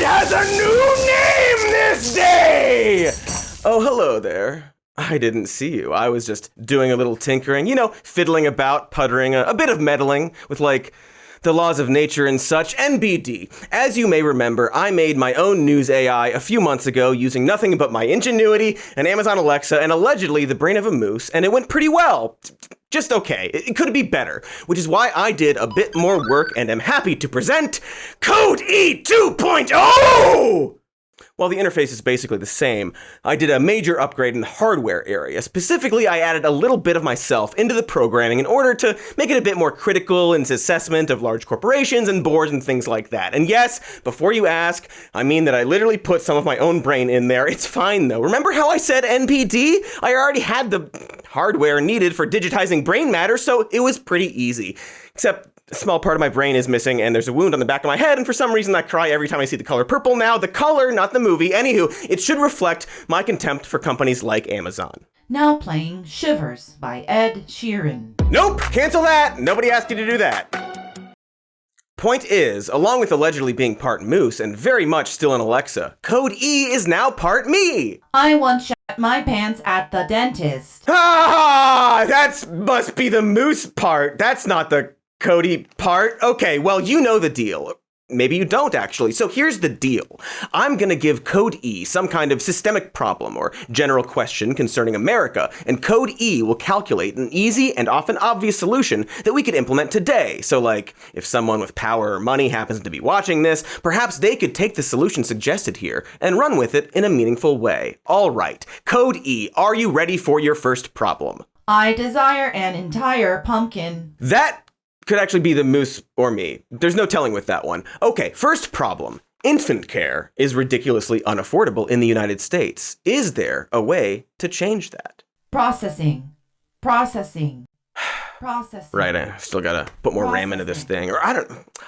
has a new name this day! Oh, hello there. I didn't see you. I was just doing a little tinkering, fiddling about, puttering, a bit of meddling with, the laws of nature and such. NBD. As you may remember, I made my own news AI a few months ago using nothing but my ingenuity and Amazon Alexa and allegedly the brain of a moose, and it went pretty well. Just okay. It could be better, which is why I did a bit more work and am happy to present Code E 2.0! While the interface is basically the same, I did a major upgrade in the hardware area. Specifically, I added a little bit of myself into the programming in order to make it a bit more critical in its assessment of large corporations and boards and things like that. And yes, before you ask, I mean that I literally put some of my own brain in there. It's fine though. Remember how I said NPD? I already had the hardware needed for digitizing brain matter, so it was pretty easy. Except a small part of my brain is missing, and there's a wound on the back of my head, and for some reason I cry every time I see the color purple now. The color, not the movie. Anywho, it should reflect my contempt for companies like Amazon. Now playing Shivers by Ed Sheeran. Nope! Cancel that! Nobody asked you to do that. Point is, along with allegedly being part moose and very much still in Alexa, Code E is now part me! I once shat my pants at the dentist. Ah! That must be the moose part. That's not the Cody part? Okay, well, you know the deal. Maybe you don't, actually. So here's the deal. I'm gonna give Code E some kind of systemic problem or general question concerning America, and Code E will calculate an easy and often obvious solution that we could implement today. So if someone with power or money happens to be watching this, perhaps they could take the solution suggested here and run with it in a meaningful way. All right, Code E, are you ready for your first problem? I desire an entire pumpkin. That could actually be the moose or me. There's no telling with that one. Okay, first problem. Infant care is ridiculously unaffordable in the United States. Is there a way to change that? Processing. Processing. Right, I still gotta put more RAM into this thing. Or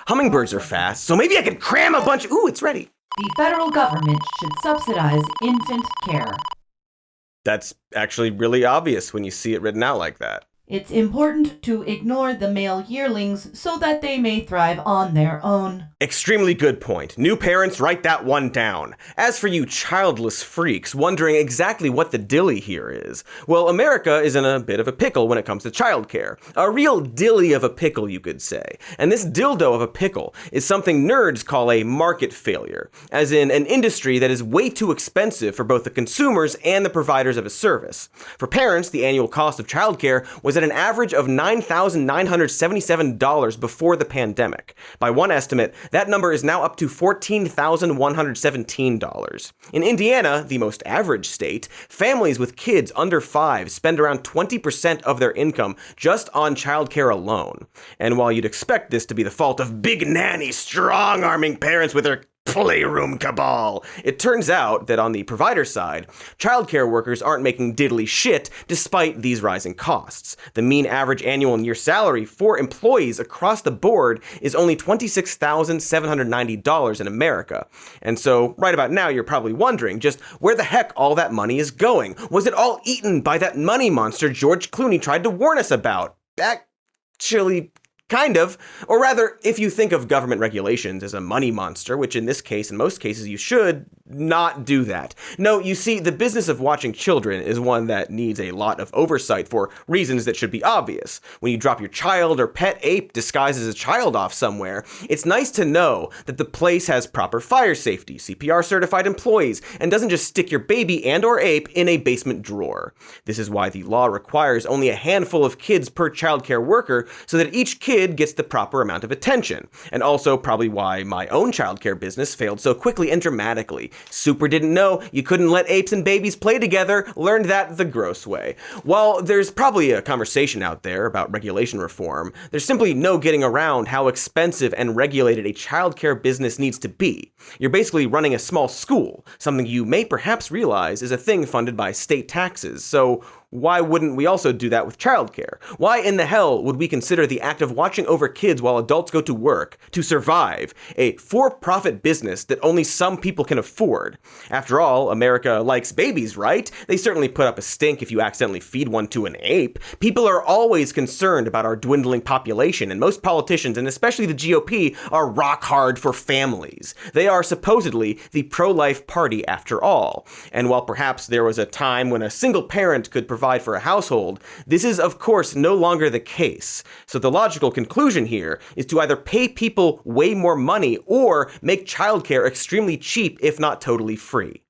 hummingbirds are fast, so maybe I could cram a bunch. Ooh, it's ready. The federal government should subsidize infant care. That's actually really obvious when you see it written out like that. It's important to ignore the male yearlings so that they may thrive on their own. Extremely good point. New parents, write that one down. As for you childless freaks wondering exactly what the dilly here is, well, America is in a bit of a pickle when it comes to childcare. A real dilly of a pickle, you could say. And this dildo of a pickle is something nerds call a market failure, as in an industry that is way too expensive for both the consumers and the providers of a service. For parents, the annual cost of childcare was at an average of $9,977 before the pandemic. By one estimate, that number is now up to $14,117. In Indiana, the most average state, families with kids under 5 spend around 20% of their income just on childcare alone. And while you'd expect this to be the fault of big nanny strong-arming parents with their playroom cabal, it turns out that on the provider side, childcare workers aren't making diddly shit despite these rising costs. The mean average annual and year salary for employees across the board is only $26,790 in America. And so, right about now, you're probably wondering just where the heck all that money is going. Was it all eaten by that money monster George Clooney tried to warn us about? Actually, kind of. Or rather, if you think of government regulations as a money monster, which in this case, in most cases, you should not do that. No, you see, the business of watching children is one that needs a lot of oversight for reasons that should be obvious. When you drop your child or pet ape disguised as a child off somewhere, it's nice to know that the place has proper fire safety, CPR certified employees, and doesn't just stick your baby and or ape in a basement drawer. This is why the law requires only a handful of kids per childcare worker so that each kid gets the proper amount of attention. And also probably why my own childcare business failed so quickly and dramatically. Super didn't know you couldn't let apes and babies play together, learned that the gross way. While there's probably a conversation out there about regulation reform, there's simply no getting around how expensive and regulated a childcare business needs to be. You're basically running a small school, something you may perhaps realize is a thing funded by state taxes. So why wouldn't we also do that with childcare? Why in the hell would we consider the act of watching over kids while adults go to work to survive a for-profit business that only some people can afford? After all, America likes babies, right? They certainly put up a stink if you accidentally feed one to an ape. People are always concerned about our dwindling population, and most politicians, and especially the GOP, are rock hard for families. They are supposedly the pro-life party after all. And while perhaps there was a time when a single parent could provide for a household, this is of course no longer the case. So the logical conclusion here is to either pay people way more money or make childcare extremely cheap, if not totally free.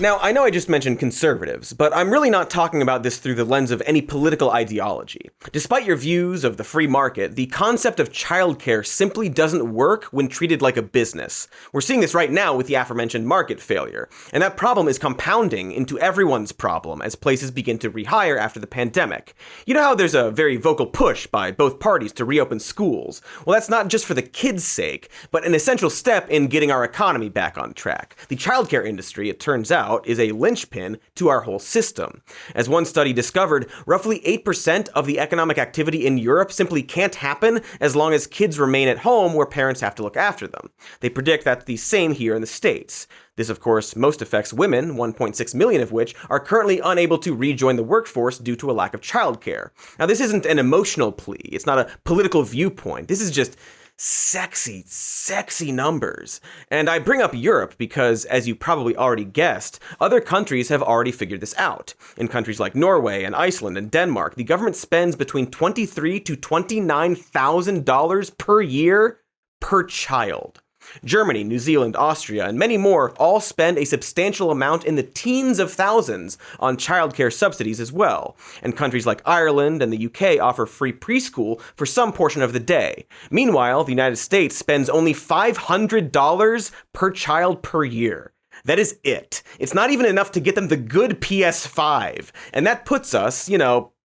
Now, I know I just mentioned conservatives, but I'm really not talking about this through the lens of any political ideology. Despite your views of the free market, the concept of childcare simply doesn't work when treated like a business. We're seeing this right now with the aforementioned market failure, and that problem is compounding into everyone's problem as places begin to rehire after the pandemic. You know how there's a very vocal push by both parties to reopen schools? Well, that's not just for the kids' sake, but an essential step in getting our economy back on track. The childcare industry, it turns out, is a linchpin to our whole system. As one study discovered, roughly 8% of the economic activity in Europe simply can't happen as long as kids remain at home where parents have to look after them. They predict that's the same here in the States. This, of course, most affects women, 1.6 million of which are currently unable to rejoin the workforce due to a lack of childcare. Now, this isn't an emotional plea. It's not a political viewpoint. This is just sexy numbers. And I bring up Europe because, as you probably already guessed, other countries have already figured this out. In countries like Norway and Iceland and Denmark, the government spends between $23,000 to $29,000 per year per child. Germany, New Zealand, Austria, and many more all spend a substantial amount in the teens of thousands on childcare subsidies as well. And countries like Ireland and the UK offer free preschool for some portion of the day. Meanwhile, the United States spends only $500 per child per year. That is it. It's not even enough to get them the good PS5. And that puts us,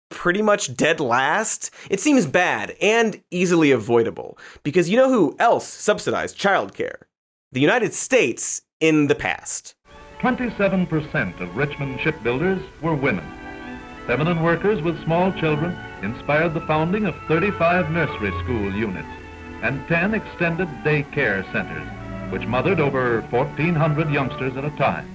pretty much dead last. It seems bad and easily avoidable, because you know who else subsidized childcare? The United States in the past. 27% of Richmond shipbuilders were women. Feminine workers with small children inspired the founding of 35 nursery school units and 10 extended daycare centers, which mothered over 1,400 youngsters at a time.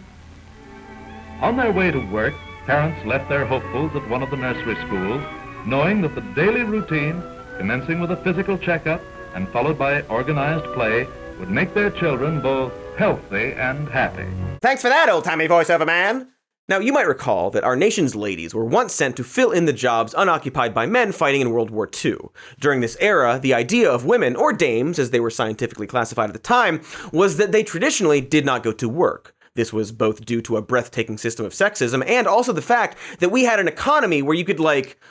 On their way to work, parents left their hopefuls at one of the nursery schools, knowing that the daily routine, commencing with a physical checkup and followed by organized play, would make their children both healthy and happy. Thanks for that, old-timey voiceover man! Now, you might recall that our nation's ladies were once sent to fill in the jobs unoccupied by men fighting in World War II. During this era, the idea of women, or dames as they were scientifically classified at the time, was that they traditionally did not go to work. This was both due to a breathtaking system of sexism and also the fact that we had an economy where you could,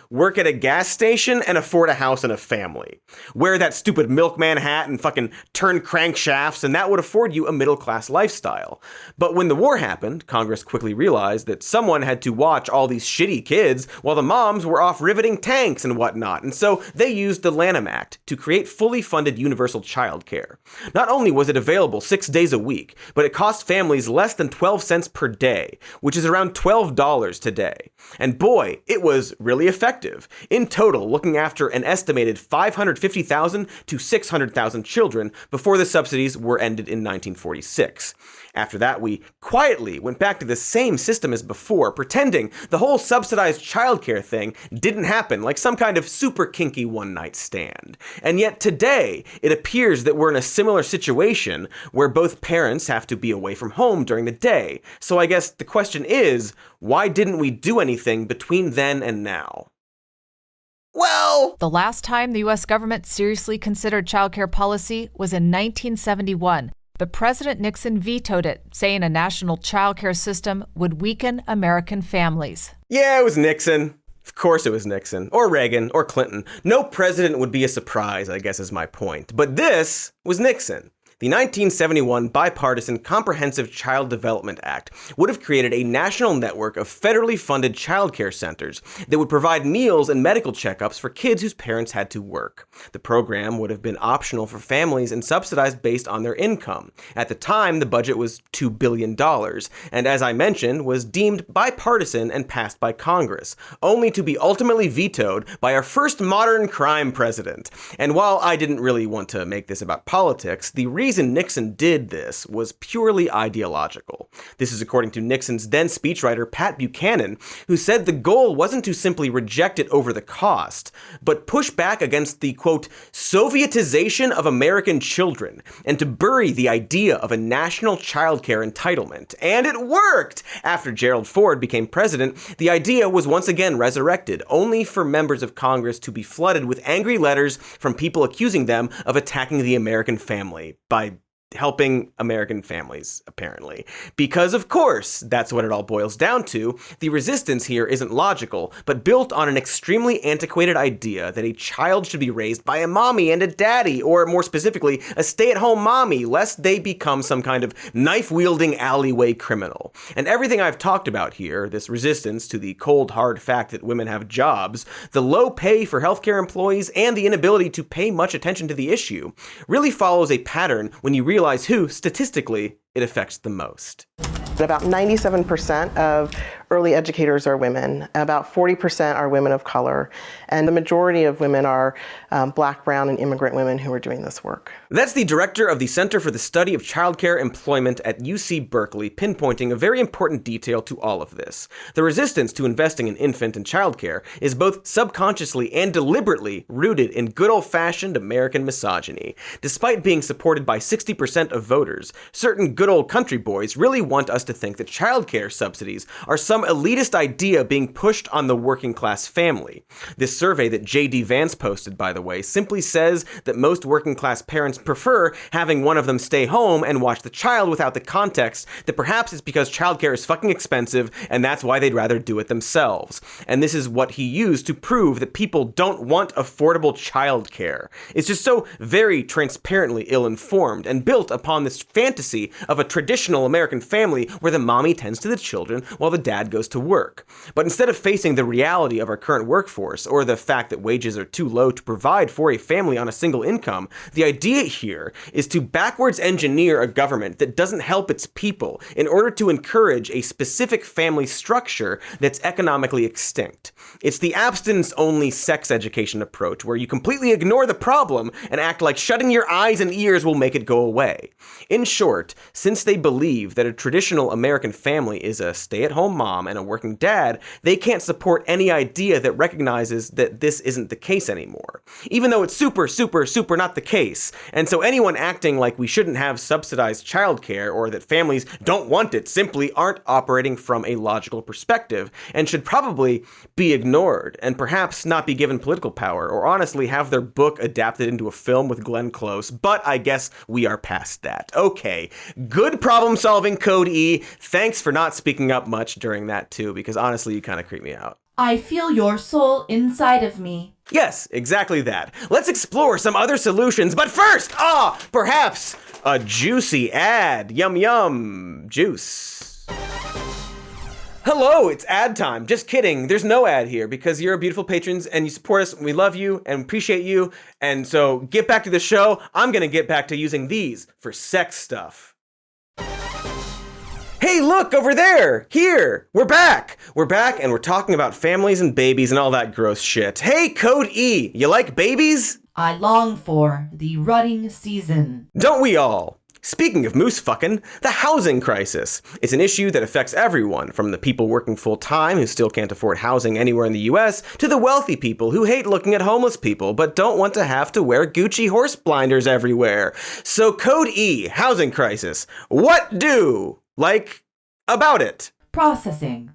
work at a gas station and afford a house and a family. Wear that stupid milkman hat and fucking turn crankshafts, and that would afford you a middle-class lifestyle. But when the war happened, Congress quickly realized that someone had to watch all these shitty kids while the moms were off riveting tanks and whatnot, and so they used the Lanham Act to create fully funded universal childcare. Not only was it available 6 days a week, but it cost families less than 12 cents per day, which is around $12 today. And boy, it was really effective. In total, looking after an estimated 550,000 to 600,000 children before the subsidies were ended in 1946. After that, we quietly went back to the same system as before, pretending the whole subsidized childcare thing didn't happen like some kind of super kinky one-night stand. And yet today, it appears that we're in a similar situation where both parents have to be away from home during the day. So I guess the question is, why didn't we do anything between then and now? Well, the last time the U.S. government seriously considered childcare policy was in 1971. But President Nixon vetoed it, saying a national childcare system would weaken American families. Yeah, it was Nixon. Of course it was Nixon, or Reagan, or Clinton. No president would be a surprise, I guess is my point. But this was Nixon. The 1971 Bipartisan Comprehensive Child Development Act would have created a national network of federally funded childcare centers that would provide meals and medical checkups for kids whose parents had to work. The program would have been optional for families and subsidized based on their income. At the time, the budget was $2 billion, and as I mentioned, was deemed bipartisan and passed by Congress, only to be ultimately vetoed by our first modern crime president. And while I didn't really want to make this about politics, the reason Nixon did this was purely ideological. This is according to Nixon's then speechwriter Pat Buchanan, who said the goal wasn't to simply reject it over the cost, but push back against the, quote, Sovietization of American children, and to bury the idea of a national childcare entitlement. And it worked! After Gerald Ford became president, the idea was once again resurrected, only for members of Congress to be flooded with angry letters from people accusing them of attacking the American family by helping American families, apparently. Because, of course, that's what it all boils down to. The resistance here isn't logical, but built on an extremely antiquated idea that a child should be raised by a mommy and a daddy, or more specifically, a stay-at-home mommy, lest they become some kind of knife-wielding alleyway criminal. And everything I've talked about here, this resistance to the cold, hard fact that women have jobs, the low pay for healthcare employees, and the inability to pay much attention to the issue, really follows a pattern when you realize who, statistically, it affects the most. About 97% of early educators are women. About 40% are women of color. And the majority of women are Black, brown, and immigrant women who are doing this work. That's the director of the Center for the Study of Childcare Employment at UC Berkeley, pinpointing a very important detail to all of this. The resistance to investing in infant and childcare is both subconsciously and deliberately rooted in good old-fashioned American misogyny. Despite being supported by 60% of voters, certain good old country boys really want us to think that childcare subsidies are some elitist idea being pushed on the working class family. This survey that J.D. Vance posted, by the way, simply says that most working class parents prefer having one of them stay home and watch the child, without the context that perhaps it's because childcare is fucking expensive and that's why they'd rather do it themselves. And this is what he used to prove that people don't want affordable childcare. It's just so very transparently ill-informed and built upon this fantasy of a traditional American family where the mommy tends to the children while the dad goes to work. But instead of facing the reality of our current workforce, or the fact that wages are too low to provide for a family on a single income, the idea here is to backwards engineer a government that doesn't help its people in order to encourage a specific family structure that's economically extinct. It's the abstinence-only sex education approach, where you completely ignore the problem and act like shutting your eyes and ears will make it go away. In short, since they believe that a traditional American family is a stay-at-home mom and a working dad, they can't support any idea that recognizes that this isn't the case anymore. Even though it's super not the case. And so anyone acting like we shouldn't have subsidized childcare, or that families don't want it, simply aren't operating from a logical perspective and should probably be ignored and perhaps not be given political power, or honestly have their book adapted into a film with Glenn Close. But I guess we are past that. Okay, good problem solving, Code E. Thanks for not speaking up much during that too, because honestly you kind of creep me out. I feel your soul inside of me. Yes, exactly that. Let's explore some other solutions, but first, perhaps a juicy ad. Yum yum, juice. Hello, it's ad time. Just kidding. There's no ad here because you're beautiful patrons and you support us. We love you and appreciate you. And so get back to the show. I'm going to get back to using these for sex stuff. Hey, look over there! Here! We're back! We're back and we're talking about families and babies and all that gross shit. Hey, Code E! You like babies? I long for the rutting season. Don't we all? Speaking of moose fucking, the housing crisis. It's an issue that affects everyone, from the people working full-time who still can't afford housing anywhere in the US, to the wealthy people who hate looking at homeless people but don't want to have to wear Gucci horse blinders everywhere. So Code E, housing crisis. What do? Like, about it. Processing.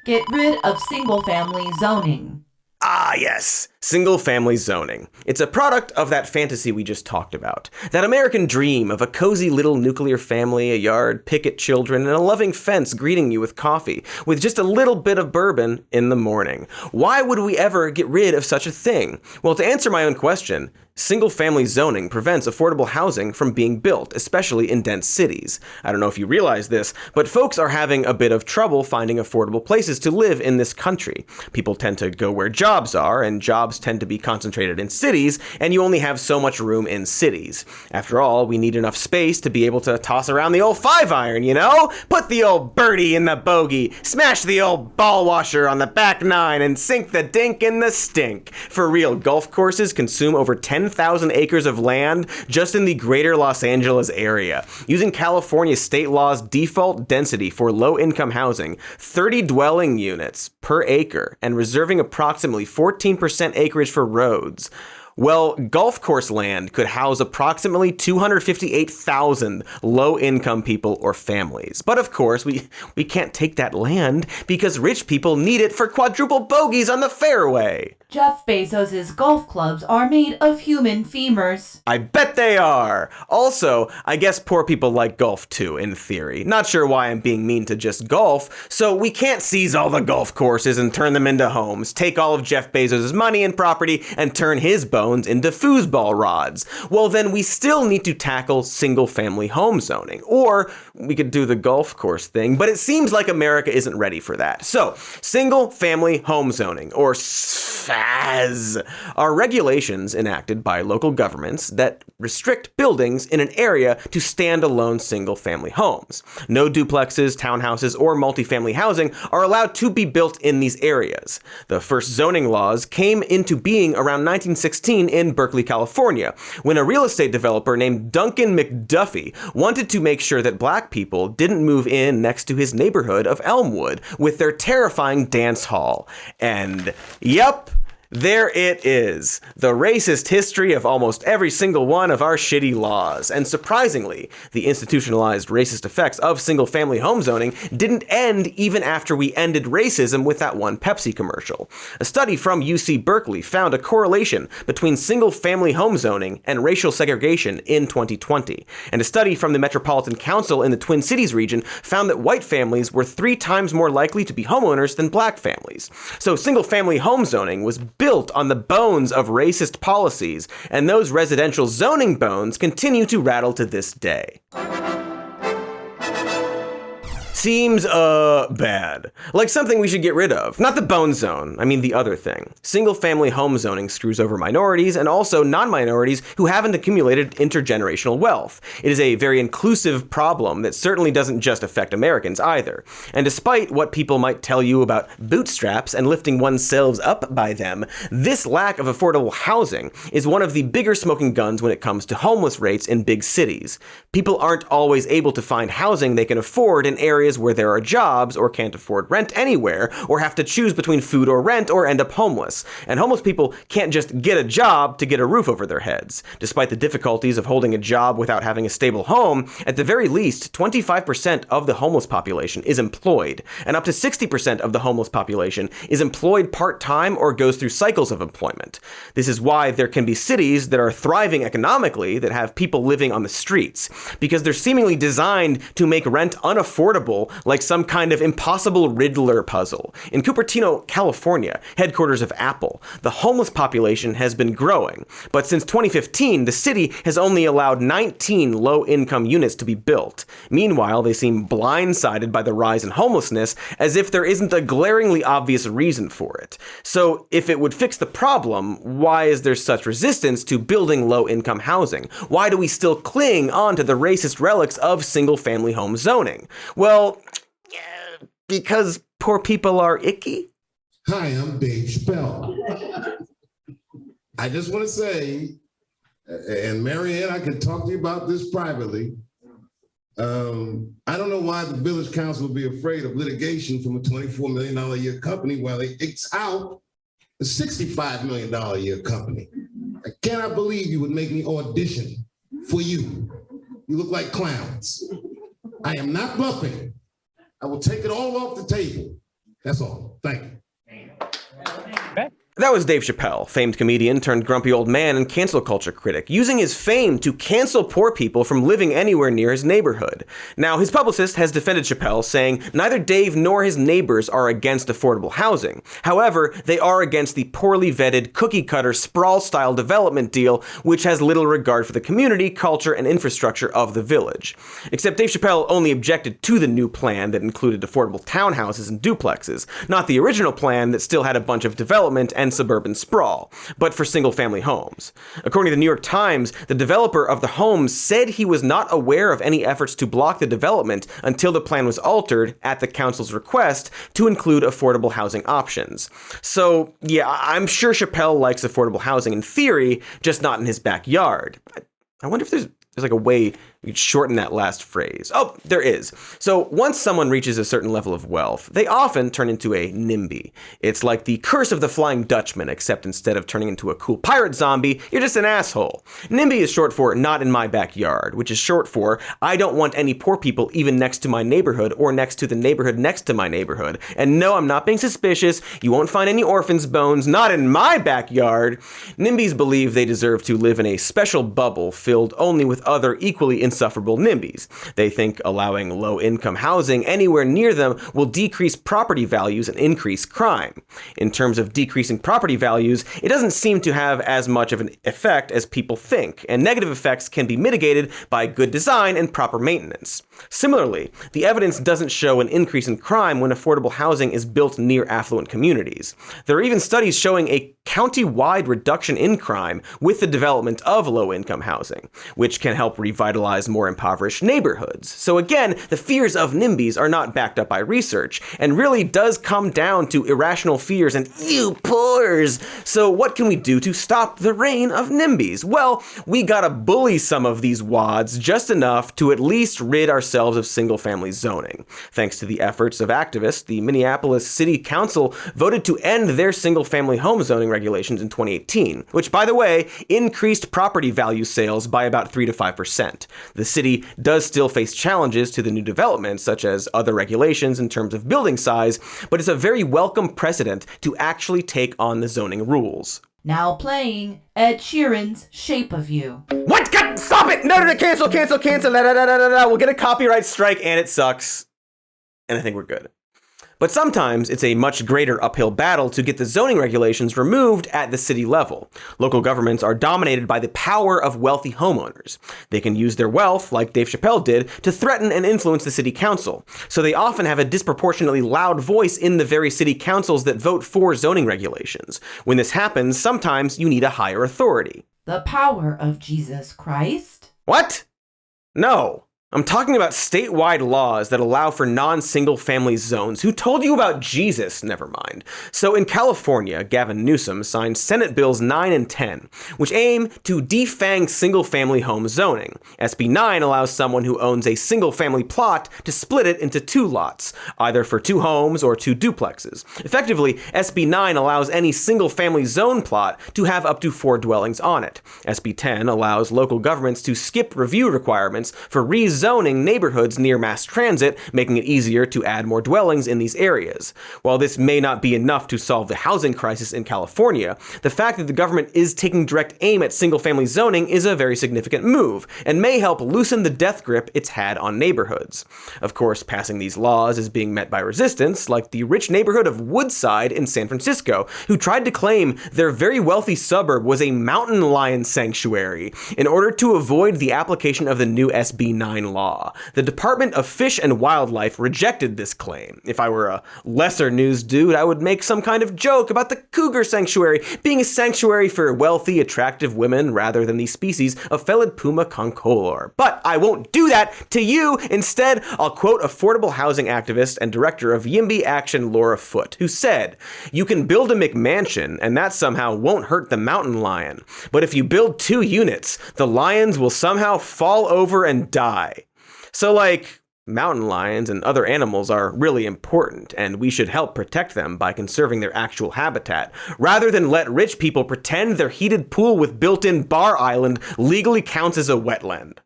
Get rid of single-family zoning. Ah, yes, single-family zoning. It's a product of that fantasy we just talked about. That American dream of a cozy little nuclear family, a yard, picket children, and a loving fence greeting you with coffee, with just a little bit of bourbon in the morning. Why would we ever get rid of such a thing? Well, to answer my own question, Single-family zoning prevents affordable housing from being built, especially in dense cities. I don't know if you realize this, but folks are having a bit of trouble finding affordable places to live in this country. People tend to go where jobs are, and jobs tend to be concentrated in cities, and you only have so much room in cities. After all, we need enough space to be able to toss around the old 5-iron, you know? Put the old birdie in the bogey, smash the old ball washer on the back nine, and sink the dink in the stink. For real, golf courses consume over 10,000 acres of land just in the greater Los Angeles area. Using California state law's default density for low-income housing, 30 dwelling units per acre, and reserving approximately 14% acreage for roads. Well, golf course land could house approximately 258,000 low-income people or families. But of course, we can't take that land because rich people need it for quadruple bogeys on the fairway. Jeff Bezos' golf clubs are made of human femurs. I bet they are. Also, I guess poor people like golf too, in theory. Not sure why I'm being mean to just golf, so we can't seize all the golf courses and turn them into homes, take all of Jeff Bezos' money and property, and turn his bones into foosball rods. Well, then we still need to tackle single-family home zoning. Or we could do the golf course thing, but it seems like America isn't ready for that. So, single-family home zoning, or SFAZ, are regulations enacted by local governments that restrict buildings in an area to standalone single-family homes. No duplexes, townhouses, or multifamily housing are allowed to be built in these areas. The first zoning laws came into being around 1916 in Berkeley, California, when a real estate developer named Duncan McDuffie wanted to make sure that black people didn't move in next to his neighborhood of Elmwood with their terrifying dance hall. And, yep, there it is, the racist history of almost every single one of our shitty laws. And surprisingly, the institutionalized racist effects of single-family home zoning didn't end even after we ended racism with that one Pepsi commercial. A study from UC Berkeley found a correlation between single-family home zoning and racial segregation in 2020. And a study from the Metropolitan Council in the Twin Cities region found that white families were 3 times more likely to be homeowners than black families. So single-family home zoning was built on the bones of racist policies, and those residential zoning bones continue to rattle to this day. Seems, bad. Like something we should get rid of. Not the bone zone, I mean the other thing. Single-family home zoning screws over minorities and also non-minorities who haven't accumulated intergenerational wealth. It is a very inclusive problem that certainly doesn't just affect Americans either. And despite what people might tell you about bootstraps and lifting oneself up by them, this lack of affordable housing is one of the bigger smoking guns when it comes to homeless rates in big cities. People aren't always able to find housing they can afford in areas where there are jobs, or can't afford rent anywhere, or have to choose between food or rent, or end up homeless. And homeless people can't just get a job to get a roof over their heads. Despite the difficulties of holding a job without having a stable home, at the very least, 25% of the homeless population is employed, and up to 60% of the homeless population is employed part-time or goes through cycles of employment. This is why there can be cities that are thriving economically that have people living on the streets, because they're seemingly designed to make rent unaffordable, like some kind of impossible Riddler puzzle. In Cupertino, California, headquarters of Apple, the homeless population has been growing, but since 2015, the city has only allowed 19 low-income units to be built. Meanwhile, they seem blindsided by the rise in homelessness, as if there isn't a glaringly obvious reason for it. So, if it would fix the problem, why is there such resistance to building low-income housing? Why do we still cling on to the racist relics of single-family home zoning? Well, because poor people are icky? Hi, I'm Dave Chappelle. I just want to say, and Marianne, I can talk to you about this privately. I don't know why the Village Council would be afraid of litigation from a $24 million a year company while they X out a $65 million a year company. I cannot believe you would make me audition for you. You look like clowns. I am not bluffing. I will take it all off the table. That's all. Thank you. That was Dave Chappelle, famed comedian turned grumpy old man and cancel culture critic, using his fame to cancel poor people from living anywhere near his neighborhood. Now, his publicist has defended Chappelle, saying neither Dave nor his neighbors are against affordable housing. However, they are against the poorly vetted, cookie-cutter, sprawl-style development deal, which has little regard for the community, culture, and infrastructure of the village. Except Dave Chappelle only objected to the new plan that included affordable townhouses and duplexes, not the original plan that still had a bunch of development and suburban sprawl, but for single-family homes. According to the New York Times, the developer of the homes said he was not aware of any efforts to block the development until the plan was altered at the council's request to include affordable housing options. So, yeah, I'm sure Chappelle likes affordable housing in theory, just not in his backyard. I wonder if there's like a way you could shorten that last phrase. Oh, there is. So once someone reaches a certain level of wealth, they often turn into a NIMBY. It's like the curse of the Flying Dutchman, except instead of turning into a cool pirate zombie, you're just an asshole. NIMBY is short for not in my backyard, which is short for I don't want any poor people even next to my neighborhood or next to the neighborhood next to my neighborhood. And no, I'm not being suspicious. You won't find any orphans' bones, not in my backyard. NIMBYs believe they deserve to live in a special bubble filled only with other equally insufferable NIMBYs. They think allowing low-income housing anywhere near them will decrease property values and increase crime. In terms of decreasing property values, it doesn't seem to have as much of an effect as people think, and negative effects can be mitigated by good design and proper maintenance. Similarly, the evidence doesn't show an increase in crime when affordable housing is built near affluent communities. There are even studies showing a county-wide reduction in crime with the development of low-income housing, which can help revitalize more impoverished neighborhoods. So again, the fears of NIMBYs are not backed up by research, and really does come down to irrational fears and you poors. So what can we do to stop the reign of NIMBYs? Well, we gotta bully some of these wads just enough to at least rid ourselves of single-family zoning. Thanks to the efforts of activists, the Minneapolis City Council voted to end their single-family home zoning regulations in 2018, which, by the way, increased property value sales by about 3 to 5%. The city does still face challenges to the new developments, such as other regulations in terms of building size, but it's a very welcome precedent to actually take on the zoning rules. Now playing Ed Sheeran's Shape of You. What? God, stop it! No, cancel. We'll get a copyright strike and it sucks. And I think we're good. But sometimes it's a much greater uphill battle to get the zoning regulations removed at the city level. Local governments are dominated by the power of wealthy homeowners. They can use their wealth, like Dave Chappelle did, to threaten and influence the city council. So they often have a disproportionately loud voice in the very city councils that vote for zoning regulations. When this happens, sometimes you need a higher authority. The power of Jesus Christ? What? No. I'm talking about statewide laws that allow for non-single-family zones. Who told you about Jesus? Never mind. So in California, Gavin Newsom signed Senate Bills 9 and 10, which aim to defang single-family home zoning. SB 9 allows someone who owns a single-family plot to split it into 2 lots, either for 2 homes or 2 duplexes. Effectively, SB 9 allows any single-family zone plot to have up to 4 dwellings on it. SB 10 allows local governments to skip review requirements for rezoning neighborhoods near mass transit, making it easier to add more dwellings in these areas. While this may not be enough to solve the housing crisis in California, the fact that the government is taking direct aim at single-family zoning is a very significant move, and may help loosen the death grip it's had on neighborhoods. Of course, passing these laws is being met by resistance, like the rich neighborhood of Woodside in San Francisco, who tried to claim their very wealthy suburb was a mountain lion sanctuary in order to avoid the application of the new SB 9 law. The Department of Fish and Wildlife rejected this claim. If I were a lesser news dude, I would make some kind of joke about the cougar sanctuary being a sanctuary for wealthy, attractive women rather than the species of Felid puma concolor. But I won't do that to you. Instead, I'll quote affordable housing activist and director of YIMBY Action Laura Foote, who said, "You can build a McMansion and that somehow won't hurt the mountain lion. But if you build 2 units, the lions will somehow fall over and die." So mountain lions and other animals are really important, and we should help protect them by conserving their actual habitat, rather than let rich people pretend their heated pool with built-in bar island legally counts as a wetland.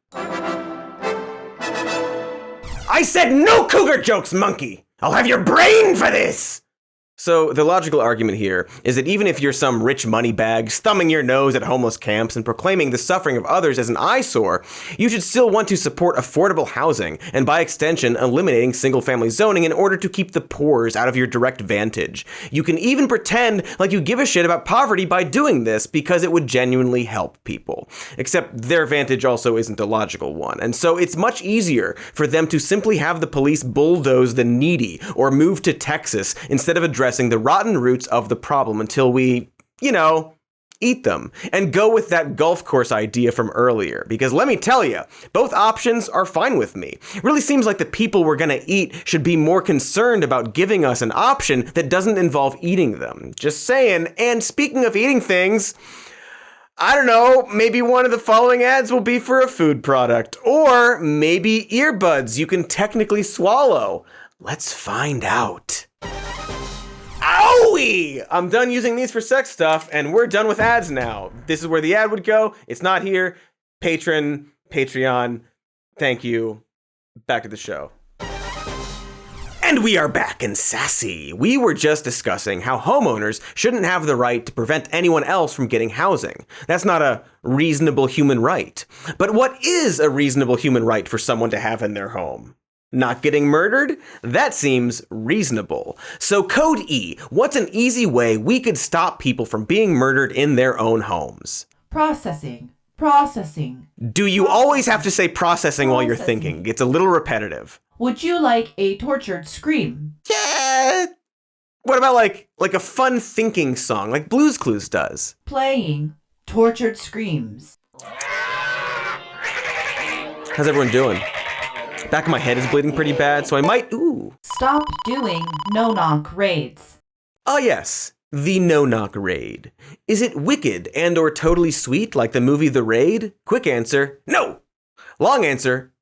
I said no cougar jokes, monkey! I'll have your brain for this! So the logical argument here is that even if you're some rich moneybags thumbing your nose at homeless camps and proclaiming the suffering of others as an eyesore, you should still want to support affordable housing and by extension eliminating single-family zoning in order to keep the poors out of your direct vantage. You can even pretend like you give a shit about poverty by doing this because it would genuinely help people. Except their vantage also isn't a logical one, and so it's much easier for them to simply have the police bulldoze the needy or move to Texas instead of addressing the rotten roots of the problem until we, eat them, and go with that golf course idea from earlier. Because let me tell you, both options are fine with me. It really seems like the people we're gonna eat should be more concerned about giving us an option that doesn't involve eating them. Just saying. And speaking of eating things, I don't know, maybe one of the following ads will be for a food product. Or maybe earbuds you can technically swallow. Let's find out. Owie! I'm done using these for sex stuff, and we're done with ads now. This is where the ad would go. It's not here. Patreon, thank you. Back to the show. And we are back and sassy. We were just discussing how homeowners shouldn't have the right to prevent anyone else from getting housing. That's not a reasonable human right. But what is a reasonable human right for someone to have in their home? Not getting murdered? That seems reasonable. So Code E, what's an easy way we could stop people from being murdered in their own homes? Processing. Do you always have to say processing while you're thinking? It's a little repetitive. Would you like a tortured scream? Yeah. What about like a fun thinking song like Blue's Clues does? Playing tortured screams. How's everyone doing? Back of my head is bleeding pretty bad, so I might, Stop doing no-knock raids. Ah yes, the no-knock raid. Is it wicked and or totally sweet like the movie The Raid? Quick answer, no. Long answer,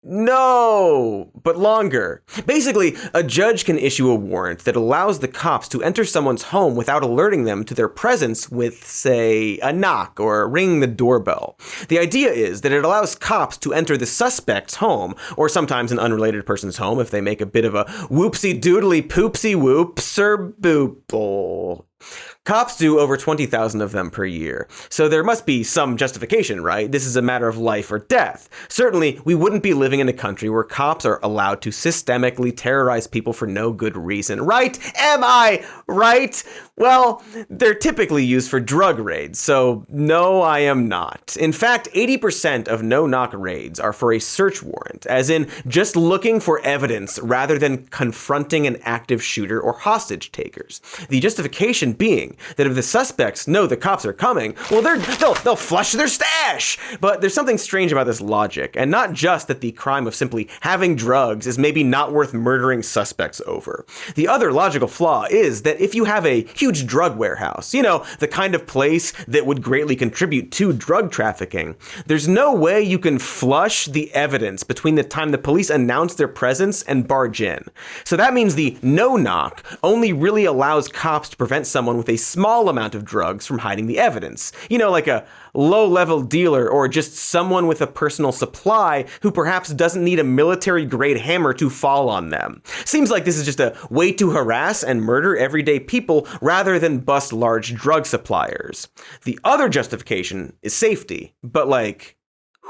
no, but longer. Basically, a judge can issue a warrant that allows the cops to enter someone's home without alerting them to their presence with, say, a knock or ringing the doorbell. The idea is that it allows cops to enter the suspect's home, or sometimes an unrelated person's home if they make a bit of a whoopsie-doodly-poopsie-whoop-ser-boople. Cops do over 20,000 of them per year, so there must be some justification, right? This is a matter of life or death. Certainly, we wouldn't be living in a country where cops are allowed to systemically terrorize people for no good reason, right? Am I right? Well, they're typically used for drug raids, so no, I am not. In fact, 80% of no-knock raids are for a search warrant, as in just looking for evidence rather than confronting an active shooter or hostage takers. The justification being that if the suspects know the cops are coming, well, they'll flush their stash. But there's something strange about this logic, and not just that the crime of simply having drugs is maybe not worth murdering suspects over. The other logical flaw is that if you have a huge drug warehouse, the kind of place that would greatly contribute to drug trafficking, there's no way you can flush the evidence between the time the police announce their presence and barge in. So that means the no-knock only really allows cops to prevent someone with a small amount of drugs from hiding the evidence. Like a low-level dealer or just someone with a personal supply who perhaps doesn't need a military-grade hammer to fall on them. Seems like this is just a way to harass and murder everyday people rather than bust large drug suppliers. The other justification is safety, but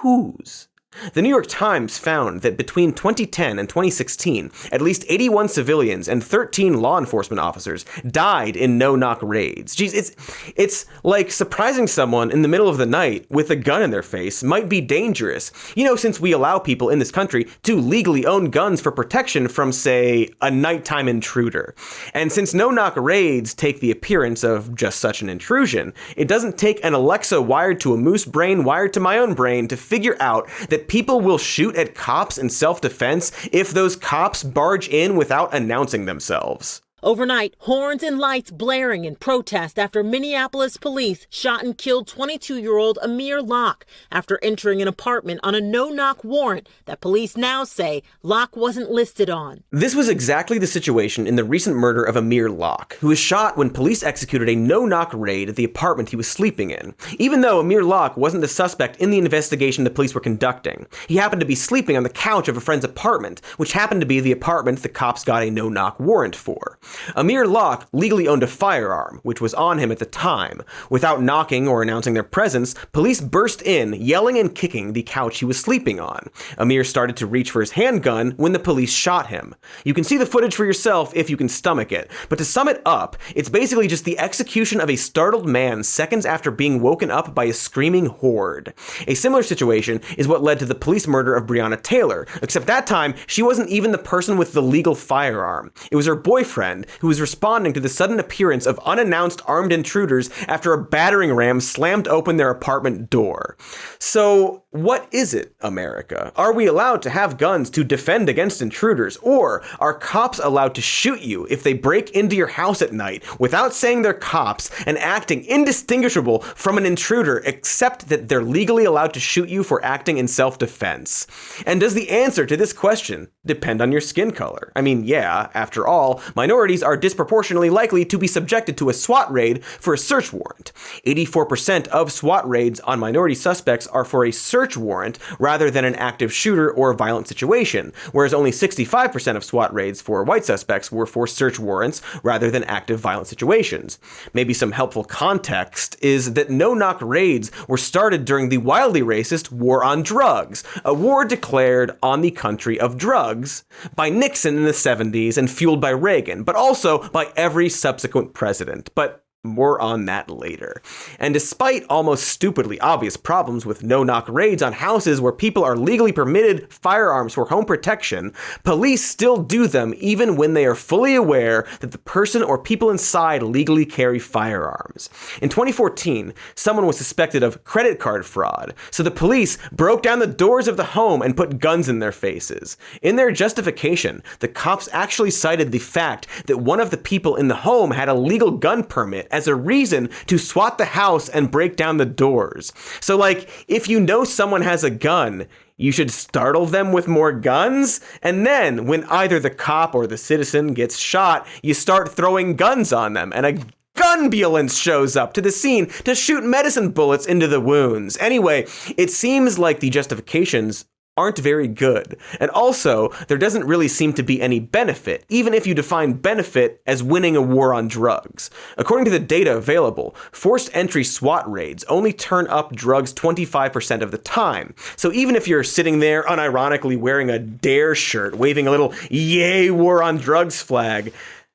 whose? The New York Times found that between 2010 and 2016, at least 81 civilians and 13 law enforcement officers died in no-knock raids. Geez, it's like surprising someone in the middle of the night with a gun in their face might be dangerous. Since we allow people in this country to legally own guns for protection from, say, a nighttime intruder. And since no-knock raids take the appearance of just such an intrusion, it doesn't take an Alexa wired to a moose brain wired to my own brain to figure out that people will shoot at cops in self-defense if those cops barge in without announcing themselves. Overnight, horns and lights blaring in protest after Minneapolis police shot and killed 22-year-old Amir Locke after entering an apartment on a no-knock warrant that police now say Locke wasn't listed on. This was exactly the situation in the recent murder of Amir Locke, who was shot when police executed a no-knock raid at the apartment he was sleeping in. Even though Amir Locke wasn't the suspect in the investigation the police were conducting, he happened to be sleeping on the couch of a friend's apartment, which happened to be the apartment the cops got a no-knock warrant for. Amir Locke legally owned a firearm, which was on him at the time. Without knocking or announcing their presence, police burst in, yelling and kicking the couch he was sleeping on. Amir started to reach for his handgun when the police shot him. You can see the footage for yourself if you can stomach it, but to sum it up, it's basically just the execution of a startled man seconds after being woken up by a screaming horde. A similar situation is what led to the police murder of Breonna Taylor, except that time, she wasn't even the person with the legal firearm. It was her boyfriend who was responding to the sudden appearance of unannounced armed intruders after a battering ram slammed open their apartment door. So, what is it, America? Are we allowed to have guns to defend against intruders, or are cops allowed to shoot you if they break into your house at night without saying they're cops and acting indistinguishable from an intruder, except that they're legally allowed to shoot you for acting in self-defense? And does the answer to this question depend on your skin color? I mean, yeah, after all, minorities are disproportionately likely to be subjected to a SWAT raid for a search warrant. 84% of SWAT raids on minority suspects are for a search warrant rather than an active shooter or violent situation, whereas only 65% of SWAT raids for white suspects were for search warrants rather than active violent situations. Maybe some helpful context is that no-knock raids were started during the wildly racist War on Drugs, a war declared on the country of drugs by Nixon in the 70s and fueled by Reagan, but also by every subsequent president. But more on that later. And despite almost stupidly obvious problems with no-knock raids on houses where people are legally permitted firearms for home protection, police still do them even when they are fully aware that the person or people inside legally carry firearms. In 2014, someone was suspected of credit card fraud, so the police broke down the doors of the home and put guns in their faces. In their justification, the cops actually cited the fact that one of the people in the home had a legal gun permit as a reason to SWAT the house and break down the doors. So, like, if you know someone has a gun, you should startle them with more guns, and then when either the cop or the citizen gets shot, you start throwing guns on them, and a gunbulance shows up to the scene to shoot medicine bullets into the wounds. Anyway, it seems like the justifications aren't very good. And also, there doesn't really seem to be any benefit, even if you define benefit as winning a war on drugs. According to the data available, forced entry SWAT raids only turn up drugs 25% of the time. So even if you're sitting there unironically wearing a DARE shirt, waving a little "Yay, war on drugs" flag,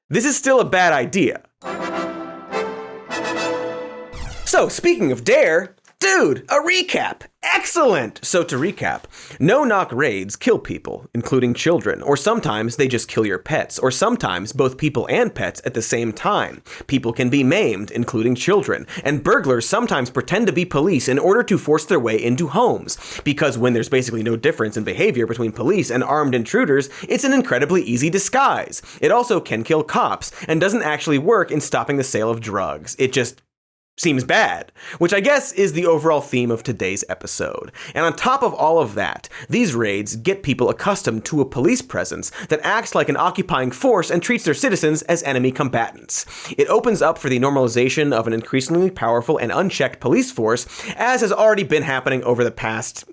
this is still a bad idea. So, speaking of DARE, dude, a recap! Excellent! So to recap, no-knock raids kill people, including children, or sometimes they just kill your pets, or sometimes both people and pets at the same time. People can be maimed, including children, and burglars sometimes pretend to be police in order to force their way into homes, because when there's basically no difference in behavior between police and armed intruders, it's an incredibly easy disguise. It also can kill cops, and doesn't actually work in stopping the sale of drugs. It just seems bad, which I guess is the overall theme of today's episode. And on top of all of that, these raids get people accustomed to a police presence that acts like an occupying force and treats their citizens as enemy combatants. It opens up for the normalization of an increasingly powerful and unchecked police force, as has already been happening over the past,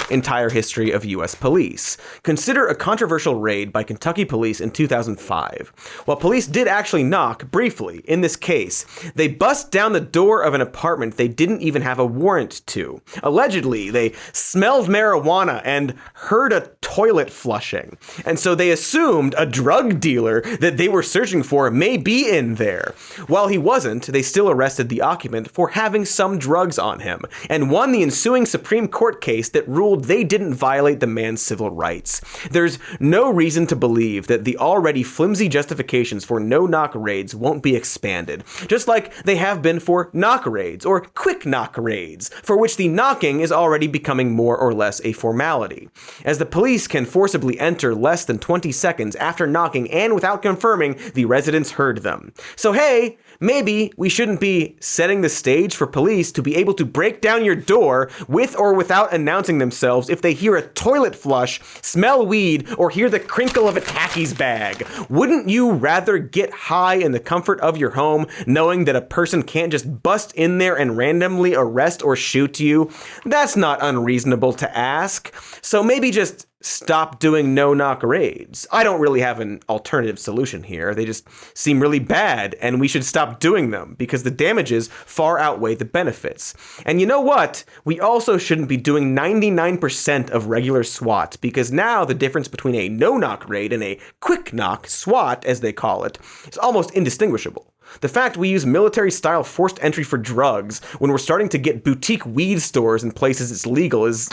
entire history of US police. Consider a controversial raid by Kentucky police in 2005. While police did actually knock, briefly, in this case, they bust down the door of an apartment they didn't even have a warrant to. Allegedly, they smelled marijuana and heard a toilet flushing. And so they assumed a drug dealer that they were searching for may be in there. While he wasn't, they still arrested the occupant for having some drugs on him, and won the ensuing Supreme Court case that ruled they didn't violate the man's civil rights. There's no reason to believe that the already flimsy justifications for no-knock raids won't be expanded, just like they have been for knock raids or quick knock raids, for which the knocking is already becoming more or less a formality, as the police can forcibly enter less than 20 seconds after knocking and without confirming the residents heard them. So hey, maybe we shouldn't be setting the stage for police to be able to break down your door with or without announcing themselves if they hear a toilet flush, smell weed, or hear the crinkle of a Takis bag. Wouldn't you rather get high in the comfort of your home knowing that a person can't can't just bust in there and randomly arrest or shoot you? That's not unreasonable to ask. So maybe just stop doing no-knock raids. I don't really have an alternative solution here. They just seem really bad, and we should stop doing them because the damages far outweigh the benefits. And you know what? We also shouldn't be doing 99% of regular SWAT because now the difference between a no-knock raid and a quick-knock SWAT, as they call it, is almost indistinguishable. The fact we use military-style forced entry for drugs when we're starting to get boutique weed stores in places it's legal is,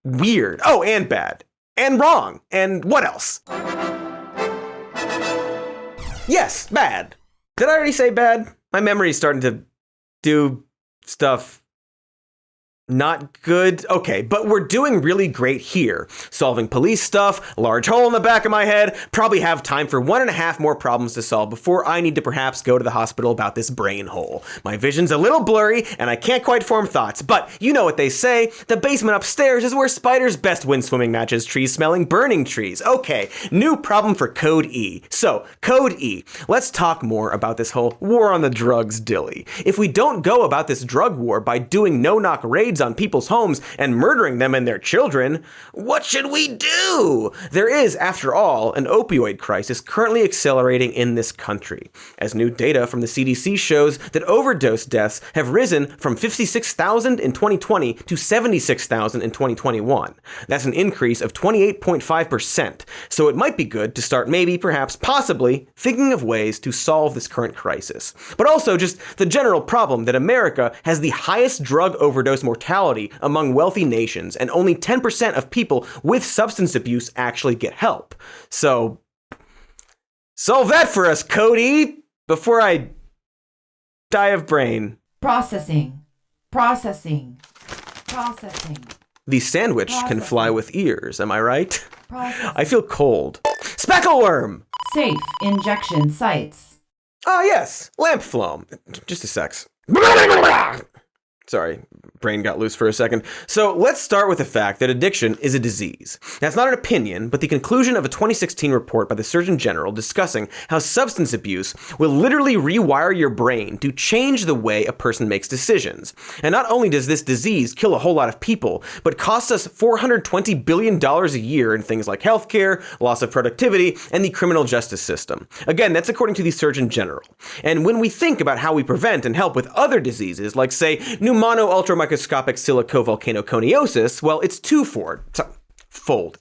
weird. Oh, and bad. And wrong. And what else? Yes, bad. Did I already say bad? My memory's starting to do stuff not good. Okay, but we're doing really great here. Solving police stuff, large hole in the back of my head, probably have time for 1.5 more problems to solve before I need to perhaps go to the hospital about this brain hole. My vision's a little blurry and I can't quite form thoughts, but you know what they say, the basement upstairs is where spiders best win swimming matches, trees smelling burning trees. Okay, new problem for Code E. So, Code E. Let's talk more about this whole war on the drugs dilly. If we don't go about this drug war by doing no-knock raids on people's homes and murdering them and their children, what should we do? There is, after all, an opioid crisis currently accelerating in this country, as new data from the CDC shows that overdose deaths have risen from 56,000 in 2020 to 76,000 in 2021. That's an increase of 28.5%, so it might be good to start maybe, perhaps, possibly thinking of ways to solve this current crisis. But also just the general problem that America has the highest drug overdose mortality among wealthy nations, and only 10% of people with substance abuse actually get help. So, solve that for us, Cody, before I die of brain. Processing. The sandwich can fly with ears, am I right? Processing. I feel cold. Speckleworm! Safe injection sites. Ah, yes, lamp phloem. Just a sec. Sorry, brain got loose for a second. So let's start with the fact that addiction is a disease. That's not an opinion, but the conclusion of a 2016 report by the Surgeon General discussing how substance abuse will literally rewire your brain to change the way a person makes decisions. And not only does this disease kill a whole lot of people, but costs us $420 billion a year in things like healthcare, loss of productivity, and the criminal justice system. Again, that's according to the Surgeon General. And when we think about how we prevent and help with other diseases, like say pneumono-ultramicroscopic silicovolcanoconiosis, well, it's twofold.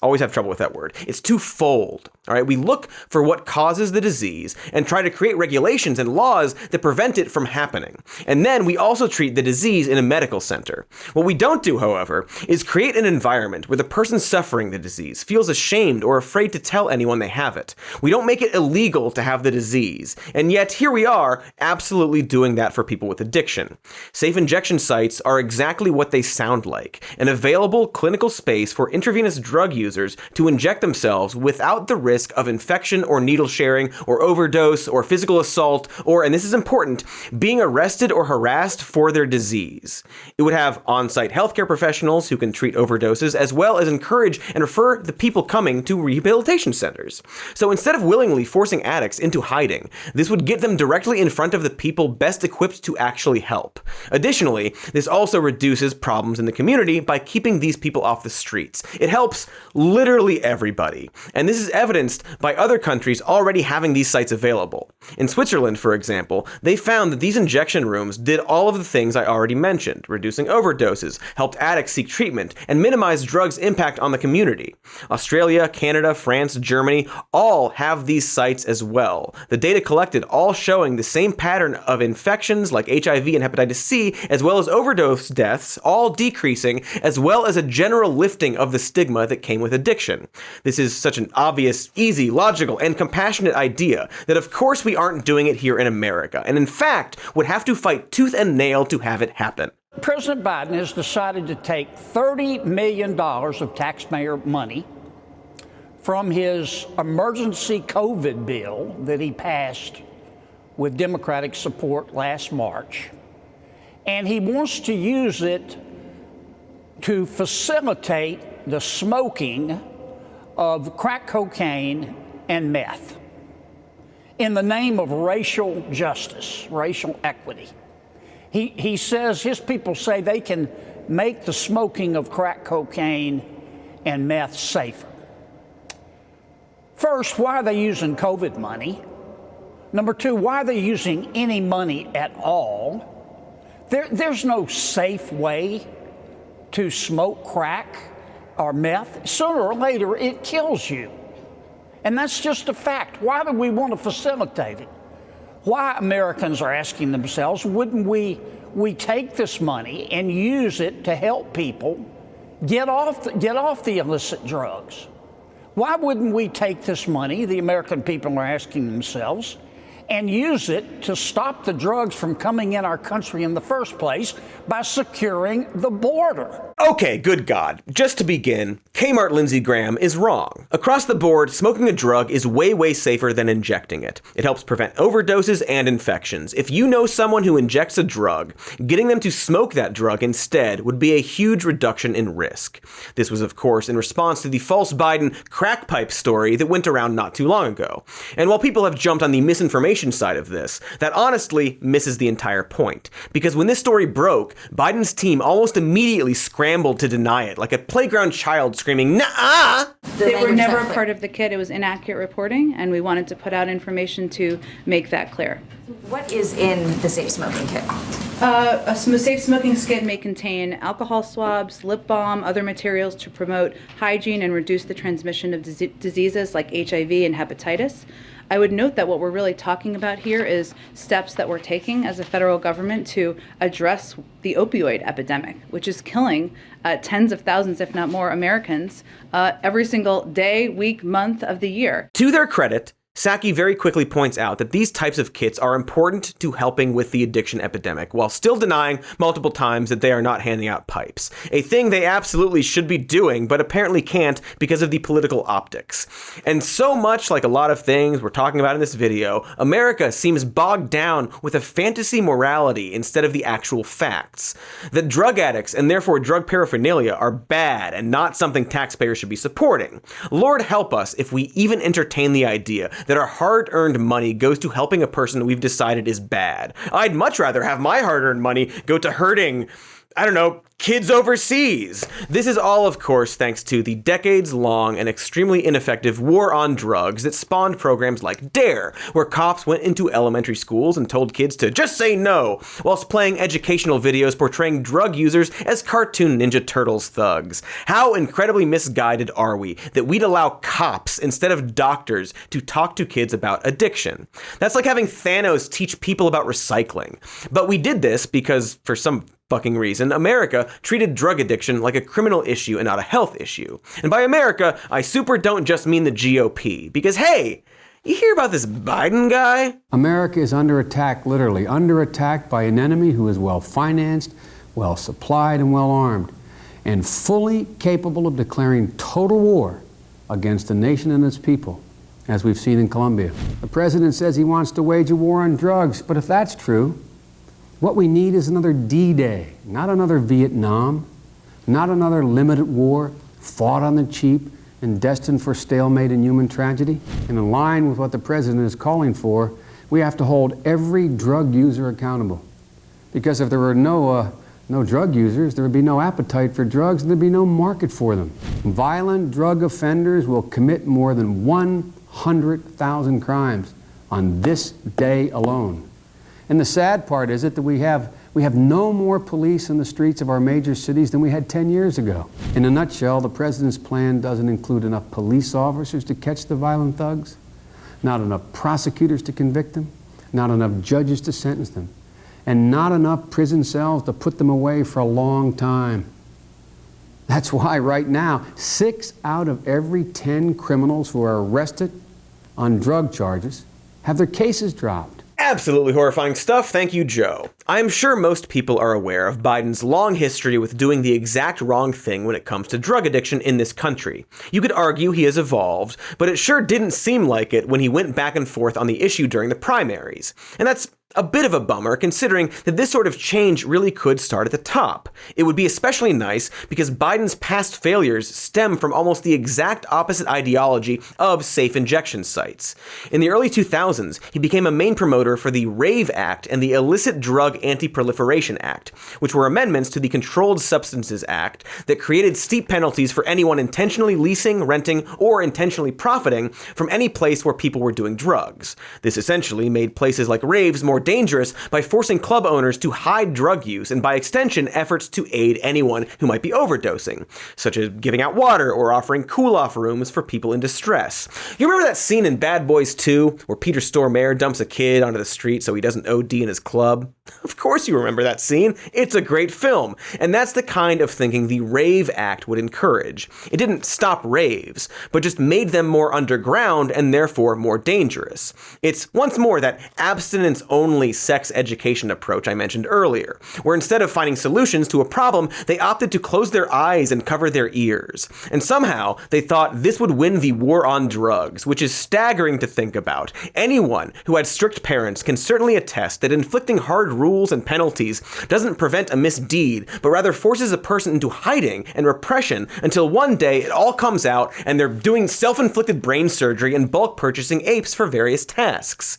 Always have trouble with that word. It's twofold. All right, we look for what causes the disease and try to create regulations and laws that prevent it from happening. And then we also treat the disease in a medical center. What we don't do, however, is create an environment where the person suffering the disease feels ashamed or afraid to tell anyone they have it. We don't make it illegal to have the disease. And yet here we are absolutely doing that for people with addiction. Safe injection sites are exactly what they sound like, an available clinical space for intravenous drug users to inject themselves without the risk of infection or needle sharing or overdose or physical assault or, and this is important, being arrested or harassed for their disease. It would have on-site healthcare professionals who can treat overdoses as well as encourage and refer the people coming to rehabilitation centers. So instead of willingly forcing addicts into hiding, this would get them directly in front of the people best equipped to actually help. Additionally, this also reduces problems in the community by keeping these people off the streets. It helps literally everybody. And this is evidenced by other countries already having these sites available. In Switzerland, for example, they found that these injection rooms did all of the things I already mentioned, reducing overdoses, helped addicts seek treatment, and minimized drugs' impact on the community. Australia, Canada, France, Germany all have these sites as well. The data collected all showing the same pattern of infections like HIV and hepatitis C, as well as overdose deaths, all decreasing, as well as a general lifting of the stigma that came with addiction. This is such an obvious, easy, logical, and compassionate idea that of course we aren't doing it here in America, and in fact would have to fight tooth and nail to have it happen. President Biden has decided to take $30 million of taxpayer money from his emergency COVID bill that he passed with Democratic support last March, and he wants to use it to facilitate the smoking of crack cocaine and meth. in the name of racial justice, racial equity. He says, his people say they can make the smoking of crack cocaine and meth safer. First, why are they using COVID money? Number two, why are they using any money at all? There's no safe way to smoke crack or meth. Sooner or later, it kills you. And that's just a fact. Why do we want to facilitate it? Why Americans are asking themselves, wouldn't we take this money and use it to help people get off the illicit drugs? Why wouldn't we take this money, the American people are asking themselves, and use it to stop the drugs from coming in our country in the first place by securing the border? Okay, good God. Just to begin, Kmart Lindsey Graham is wrong. Across the board, smoking a drug is way, way safer than injecting it. It helps prevent overdoses and infections. If you know someone who injects a drug, getting them to smoke that drug instead would be a huge reduction in risk. This was, of course, in response to the false Biden crack pipe story that went around not too long ago. And while people have jumped on the misinformation side of this, that honestly misses the entire point. Because when this story broke, Biden's team almost immediately scrambled to deny it, like a playground child screaming, "Nuh-uh!" They were never a part of the kit. It was inaccurate reporting, and we wanted to put out information to make that clear. What is in the safe smoking kit? A safe smoking kit may contain alcohol swabs, lip balm, other materials to promote hygiene and reduce the transmission of diseases like HIV and hepatitis. I would note that what we're really talking about here is steps that we're taking as a federal government to address the opioid epidemic, which is killing tens of thousands, if not more, Americans every single day, week, month of the year. To their credit, Psaki very quickly points out that these types of kits are important to helping with the addiction epidemic, while still denying multiple times that they are not handing out pipes. A thing they absolutely should be doing, but apparently can't because of the political optics. And so much like a lot of things we're talking about in this video, America seems bogged down with a fantasy morality instead of the actual facts. That drug addicts, and therefore drug paraphernalia, are bad and not something taxpayers should be supporting. Lord help us if we even entertain the idea that our hard-earned money goes to helping a person we've decided is bad. I'd much rather have my hard-earned money go to hurting, I don't know, kids overseas. This is all, of course, thanks to the decades-long and extremely ineffective war on drugs that spawned programs like DARE, where cops went into elementary schools and told kids to just say no, whilst playing educational videos portraying drug users as cartoon Ninja Turtles thugs. How incredibly misguided are we that we'd allow cops instead of doctors to talk to kids about addiction? That's like having Thanos teach people about recycling. But we did this because, for some fucking reason, America treated drug addiction like a criminal issue and not a health issue. And by America, I super don't just mean the GOP, because hey, you hear about this Biden guy? America is under attack, literally under attack by an enemy who is well financed, well supplied, and well armed, and fully capable of declaring total war against the nation and its people, as we've seen in Colombia. The president says he wants to wage a war on drugs, but if that's true, what we need is another D-Day, not another Vietnam, not another limited war fought on the cheap and destined for stalemate and human tragedy. And in line with what the president is calling for, we have to hold every drug user accountable. Because if there were no drug users, there would be no appetite for drugs and there'd be no market for them. Violent drug offenders will commit more than 100,000 crimes on this day alone. And the sad part is that we have no more police in the streets of our major cities than we had 10 years ago. In a nutshell, the president's plan doesn't include enough police officers to catch the violent thugs, not enough prosecutors to convict them, not enough judges to sentence them, and not enough prison cells to put them away for a long time. That's why right now, 6 out of every 10 criminals who are arrested on drug charges have their cases dropped. Absolutely horrifying stuff, thank you, Joe. I'm sure most people are aware of Biden's long history with doing the exact wrong thing when it comes to drug addiction in this country. You could argue he has evolved, but it sure didn't seem like it when he went back and forth on the issue during the primaries. And that's A bit of a bummer, considering that this sort of change really could start at the top. It would be especially nice because Biden's past failures stem from almost the exact opposite ideology of safe injection sites. In the early 2000s, he became a main promoter for the RAVE Act and the Illicit Drug Anti-Proliferation Act, which were amendments to the Controlled Substances Act that created steep penalties for anyone intentionally leasing, renting, or intentionally profiting from any place where people were doing drugs. This essentially made places like raves more dangerous by forcing club owners to hide drug use and by extension efforts to aid anyone who might be overdosing, such as giving out water or offering cool-off rooms for people in distress. You remember that scene in Bad Boys 2 where Peter Stormare dumps a kid onto the street so he doesn't OD in his club? Of course you remember that scene. It's a great film. And that's the kind of thinking the RAVE Act would encourage. It didn't stop raves, but just made them more underground and therefore more dangerous. It's once more that abstinence-only sex education approach I mentioned earlier, where instead of finding solutions to a problem, they opted to close their eyes and cover their ears. And somehow, they thought this would win the war on drugs, which is staggering to think about. Anyone who had strict parents can certainly attest that inflicting hard rules and penalties doesn't prevent a misdeed, but rather forces a person into hiding and repression until one day it all comes out and they're doing self-inflicted brain surgery and bulk purchasing apes for various tasks.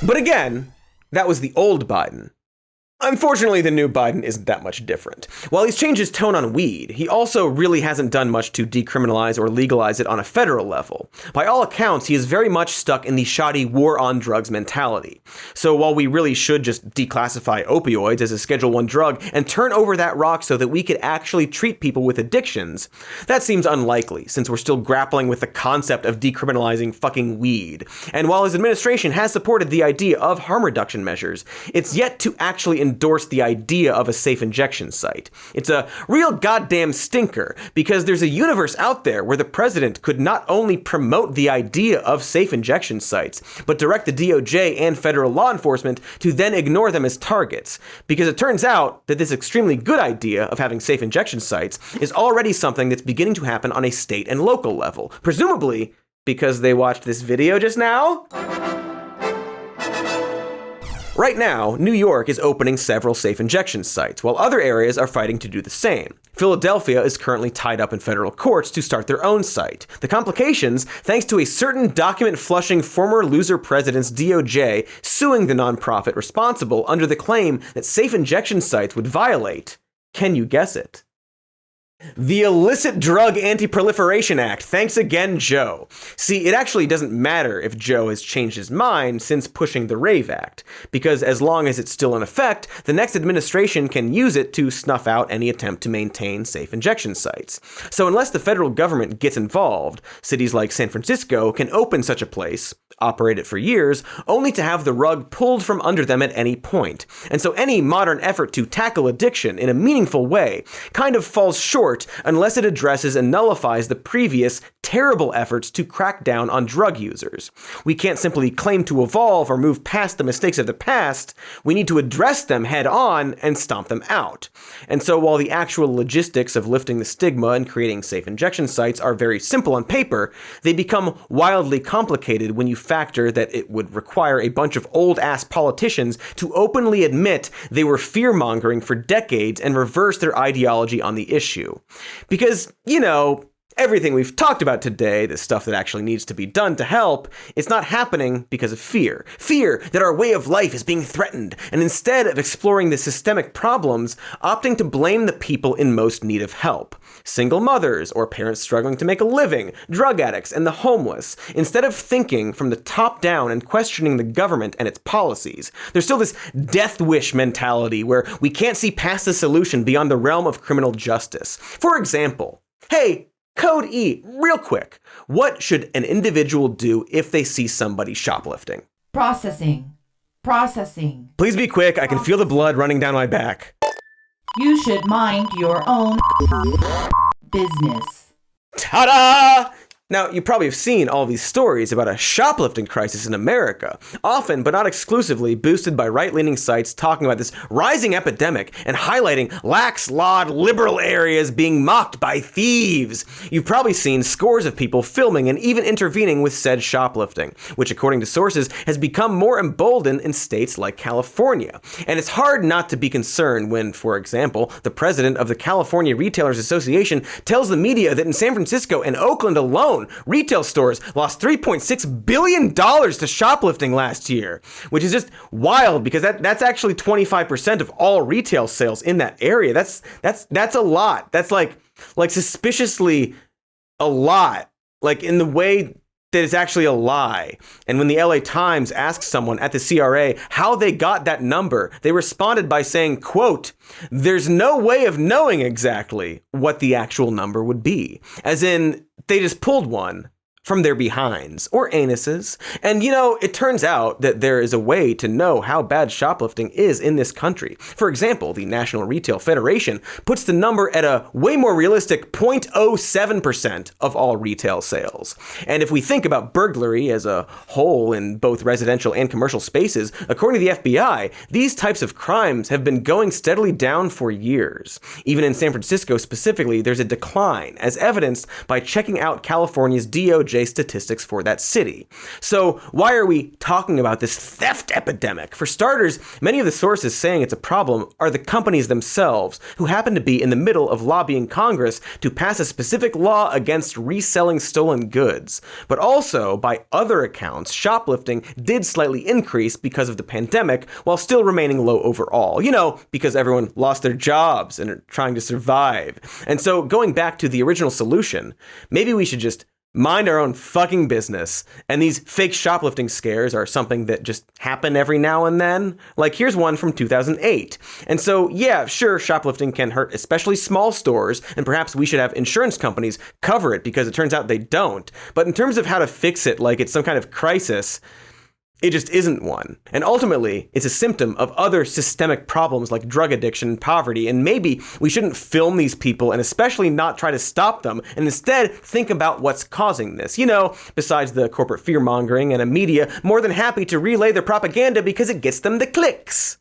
But again, that was the old Biden. Unfortunately, the new Biden isn't that much different. While he's changed his tone on weed, he also really hasn't done much to decriminalize or legalize it on a federal level. By all accounts, he is very much stuck in the shoddy war on drugs mentality. So while we really should just declassify opioids as a Schedule I drug and turn over that rock so that we could actually treat people with addictions, that seems unlikely since we're still grappling with the concept of decriminalizing fucking weed. And while his administration has supported the idea of harm reduction measures, it's yet to actually endorse the idea of a safe injection site. It's a real goddamn stinker because there's a universe out there where the president could not only promote the idea of safe injection sites, but direct the DOJ and federal law enforcement to then ignore them as targets. Because it turns out that this extremely good idea of having safe injection sites is already something that's beginning to happen on a state and local level. Presumably because they watched this video just now? Right now, New York is opening several safe injection sites, while other areas are fighting to do the same. Philadelphia is currently tied up in federal courts to start their own site. The complications, thanks to a certain document-flushing former loser president's DOJ suing the nonprofit responsible under the claim that safe injection sites would violate, can you guess it? The Illicit Drug Anti-Proliferation Act. Thanks again, Joe. See, it actually doesn't matter if Joe has changed his mind since pushing the RAVE Act, because as long as it's still in effect, the next administration can use it to snuff out any attempt to maintain safe injection sites. So unless the federal government gets involved, cities like San Francisco can open such a place, operate it for years, only to have the rug pulled from under them at any point. And so any modern effort to tackle addiction in a meaningful way kind of falls short unless it addresses and nullifies the previous terrible efforts to crack down on drug users. We can't simply claim to evolve or move past the mistakes of the past. We need to address them head on and stomp them out. And so while the actual logistics of lifting the stigma and creating safe injection sites are very simple on paper, they become wildly complicated when you factor that it would require a bunch of old-ass politicians to openly admit they were fear-mongering for decades and reverse their ideology on the issue. Because, you know, everything we've talked about today, the stuff that actually needs to be done to help, it's not happening because of fear. Fear that our way of life is being threatened, and instead of exploring the systemic problems, opting to blame the people in most need of help. Single mothers, or parents struggling to make a living, drug addicts, and the homeless, instead of thinking from the top down and questioning the government and its policies. There's still this death wish mentality where we can't see past the solution beyond the realm of criminal justice. For example, hey, Code E, real quick. What should an individual do if they see somebody shoplifting? Processing. Please be quick, I can feel the blood running down my back. You should mind your own business. Ta-da! Now, you probably have seen all these stories about a shoplifting crisis in America, often but not exclusively boosted by right-leaning sites talking about this rising epidemic and highlighting lax-lawed liberal areas being mocked by thieves. You've probably seen scores of people filming and even intervening with said shoplifting, which according to sources has become more emboldened in states like California. And it's hard not to be concerned when, for example, the president of the California Retailers Association tells the media that in San Francisco and Oakland alone, retail stores lost $3.6 billion to shoplifting last year, which is just wild because that's actually 25% of all retail sales in that area. That's a lot. That's like suspiciously a lot, like in the way that it's actually a lie. And when the LA Times asked someone at the CRA how they got that number, they responded by saying, quote, "There's no way of knowing exactly what the actual number would be." As in, they just pulled one from their behinds or anuses. And it turns out that there is a way to know how bad shoplifting is in this country. For example, the National Retail Federation puts the number at a way more realistic 0.07% of all retail sales. And if we think about burglary as a whole in both residential and commercial spaces, according to the FBI, these types of crimes have been going steadily down for years. Even in San Francisco specifically, there's a decline, as evidenced by checking out California's DOJ statistics for that city. So why are we talking about this theft epidemic? For starters, many of the sources saying it's a problem are the companies themselves, who happen to be in the middle of lobbying Congress to pass a specific law against reselling stolen goods. But also, by other accounts, shoplifting did slightly increase because of the pandemic, while still remaining low overall. Because everyone lost their jobs and are trying to survive. And so, going back to the original solution, maybe we should just mind our own fucking business. And these fake shoplifting scares are something that just happen every now and then. Like, here's one from 2008. And so, yeah, sure, shoplifting can hurt especially small stores, and perhaps we should have insurance companies cover it because it turns out they don't. But in terms of how to fix it, like it's some kind of crisis, it just isn't one. And ultimately, it's a symptom of other systemic problems like drug addiction and poverty. And maybe we shouldn't film these people and especially not try to stop them, and instead think about what's causing this. Besides the corporate fear-mongering and a media more than happy to relay their propaganda because it gets them the clicks.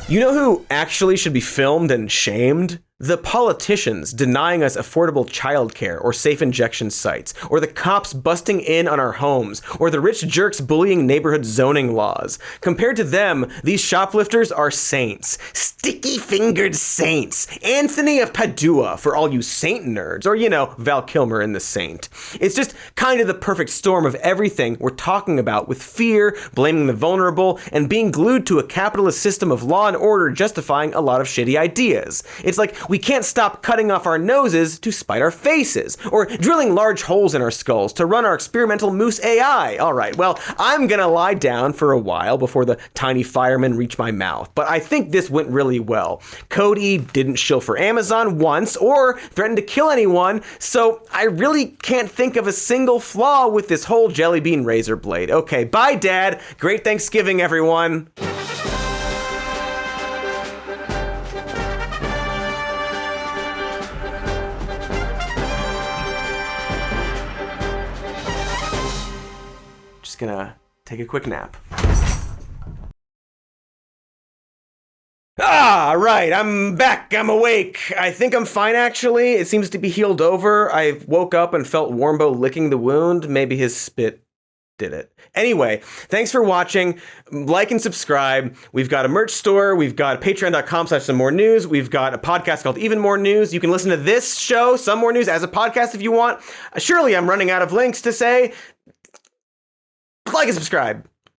You know who actually should be filmed and shamed? The politicians denying us affordable childcare or safe injection sites, or the cops busting in on our homes, or the rich jerks bullying neighborhood zoning laws. Compared to them, these shoplifters are saints. Sticky-fingered saints. Anthony of Padua for all you saint nerds, or Val Kilmer in The Saint. It's just kind of the perfect storm of everything we're talking about, with fear, blaming the vulnerable, and being glued to a capitalist system of law and order justifying a lot of shitty ideas. It's like we can't stop cutting off our noses to spite our faces, or drilling large holes in our skulls to run our experimental moose AI. All right, well, I'm gonna lie down for a while before the tiny firemen reach my mouth, but I think this went really well. Cody didn't shill for Amazon once or threaten to kill anyone, so I really can't think of a single flaw with this whole jelly bean razor blade. Okay, bye, Dad. Great Thanksgiving, everyone. Gonna take a quick nap. Right, I'm back, I'm awake. I think I'm fine, actually. It seems to be healed over. I woke up and felt Warmbo licking the wound. Maybe his spit did it. Anyway, thanks for watching. Like and subscribe. We've got a merch store. We've got patreon.com/somemore-news. We've got a podcast called Even More News. You can listen to this show, Some More News, as a podcast if you want. Surely I'm running out of links to say. Like and subscribe.